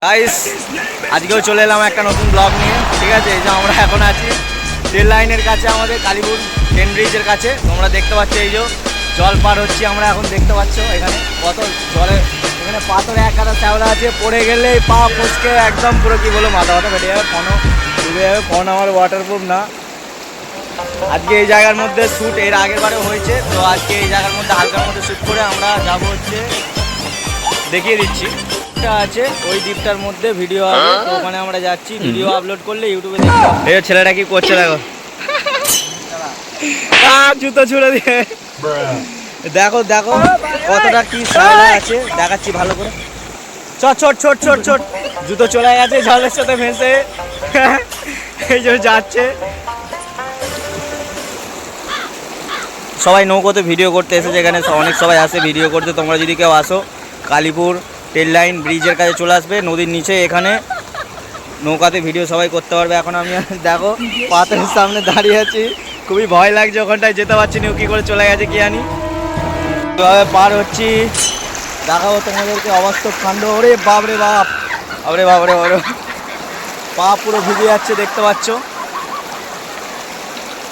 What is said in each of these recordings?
Guys আজকেও চলে এলাম একটা নতুন ব্লগ নিয়ে। ঠিক আছে, এই যে আমরা এখন আছি রেল লাইনের কাছে, আমাদের কালীপুর ট্রেন ব্রিজের কাছে। তোমরা দেখতে পাচ্ছ এই যে জল পার হচ্ছি আমরা এখন। দেখতে পাচ্ছ এখানে কত জলে, এখানে পাথরে এক কাটা শ্যাওলা আছে, পড়ে গেলে পা ফসকে একদম পুরো কি বলো মাথা ব্যথা ফেটে যাবে, ফোনও ডুবে যাবে। ফোন আমার ওয়াটারপ্রুফ না। আজকে এই জায়গার মধ্যে শ্যুট এর আগের বারেও হয়েছে, তো আজকে এই জায়গার মধ্যে হালকার মধ্যে শ্যুট করে আমরা যাবো হচ্ছে, দেখিয়ে দিচ্ছি আছে ওই দ্বীপটার মধ্যে ভিডিও হবে, তো ওখানে আমরা যাচ্ছি। ভিডিও আপলোড করলে ইউটিউবে দেখতে। এই ছেলেটা কি করছে দেখো, জুতো ছুড়ে দিয়ে। দেখো দেখো কতটা কি শ্যাওলা আছে, দেখাচ্ছি ভালো করে। ছোট ছোট ছোট ছোট ছোট জুতো চলে গেছে জলের সাথে ভেসে। এই যে যাচ্ছে সবাই নৌকোতে ভিডিও করতে এসেছে, এখানে অনেক সবাই আসে ভিডিও করতে। তোমরা যদি কেউ আসো কালীপুর রেল লাইন ব্রিজের কাছে চলে আসবে, নদীর নিচে এখানে নৌকাতে ভিডিও সবাই করতে পারবে। এখন আমি দেখো পাথরের সামনে দাঁড়িয়ে আছি, খুবই ভয় লাগছে, ওখানটায় যেতে পারছি না, কী করে চলে গেছে কি জানি। কীভাবে পার হচ্ছি দেখাবো তোমাদেরকে। অবাস্তব কাণ্ড, ওরে বাপ রে বাপ, বাপরে বাপরে বাপরে, পা পুরো ভিজে যাচ্ছে দেখতে পাচ্ছ।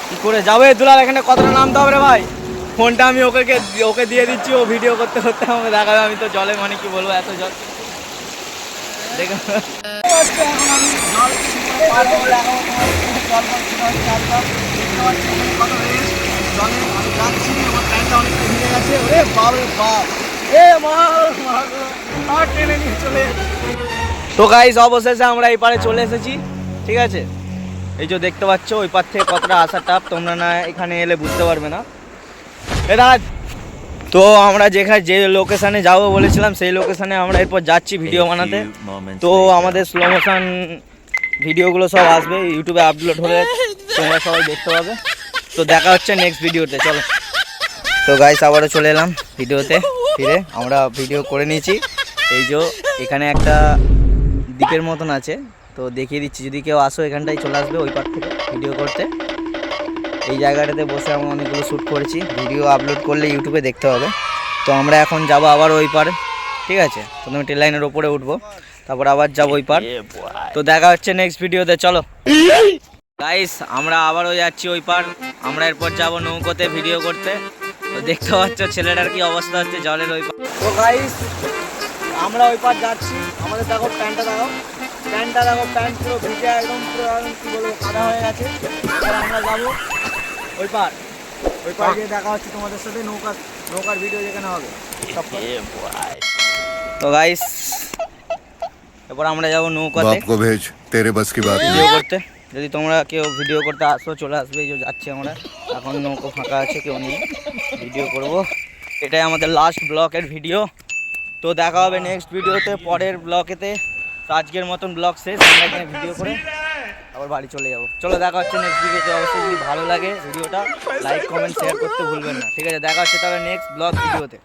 কি করে যাবে দুলাল, এখানে কতটা নামতে হবে রে ভাই। ফোনটা আমি ওকে দিয়ে দিচ্ছি, ও ভিডিও করতে করতে আমাকে দেখাবে। আমি তো জলে মানে কি বলবো, এত জল দেখে। তো গাইস অবশেষে আমরা এই পারে চলে এসেছি। ঠিক আছে, এই যে দেখতে পাচ্ছ ওই পার থেকে কতটা আসা টাপ, তোমরা না এখানে এলে বুঝতে পারবে না। তো আমরা যেখানে যে লোকেশানে যাবো বলেছিলাম সেই লোকেশানে আমরা এরপর যাচ্ছি ভিডিও বানাতে। তো আমাদের স্লো মোশন ভিডিওগুলো সব আসবে, ইউটিউবে আপলোড হলে তোমরা সবাই দেখতে পাবে। তো দেখা হচ্ছে নেক্সট ভিডিওতে, চলো। তো গাইস আবারও চলে এলাম ভিডিওতে ফিরে, আমরা ভিডিও করে নিয়েছি। এই যে এখানে একটা দ্বীপের মতন আছে, তো দেখিয়ে দিচ্ছি, যদি কেউ আসো এখানটাই চলে আসবে ওই পার থেকে ভিডিও করতে। এই জায়গাটাতে বসে আমরা অনেকগুলো শ্যুট করেছি, ভিডিও আপলোড করলে ইউটিউবে দেখতে হবে। তো আমরা এখন যাব আবার ওই পার। ঠিক আছে, প্রথমে ট্রেন লাইনের ওপরে উঠবো, তারপর আবার যাবো ওই পার। তো দেখা হচ্ছে নেক্সট ভিডিওতে, চলো। গাইস আমরা আবারও যাচ্ছি ওই পার, আমরা এরপর যাব নৌকোতে ভিডিও করতে। তো দেখতে পাচ্ছ ছেলেটার কি অবস্থা হচ্ছে জলের ওই পার। তো গাইস আমরা ওই পার যাচ্ছি, আমাদের দেখো প্যান্টটা দেখো, প্যান্ট পুরো ভিজে একদম পুরো কি বলবো কাদা হয়ে গেছে। আর আমরা যাবো ওই পার গিয়ে দেখা হচ্ছে তোমাদের সাথে নৌকার ভিডিও যেখানে হবে। তো গাইস এরপর আমরা যাবো নৌকাতে ভিডিও করতে। যদি তোমরা কেউ ভিডিও করতে আসো চলে আসবে, এই যে যাচ্ছি আমরা এখন, নৌকো ফাঁকা আছে, কেউ নেই, ভিডিও করব। এটাই আমাদের লাস্ট ব্লগের ভিডিও। তো দেখা হবে নেক্সট ভিডিওতে, পরের ব্লগেতে। তো আজকের মতন ব্লগ শেষ, আমরা এখানে ভিডিও করে আবার বাড়ি চলে যাবো। চলো দেখা হচ্ছে নেক্সট ভিডিওতে। অবশ্যই যদি ভালো লাগে ভিডিওটা লাইক কমেন্ট শেয়ার করতে ভুলবেন না। ঠিক আছে, দেখা হচ্ছে তাহলে নেক্সট ব্লগ ভিডিওতে।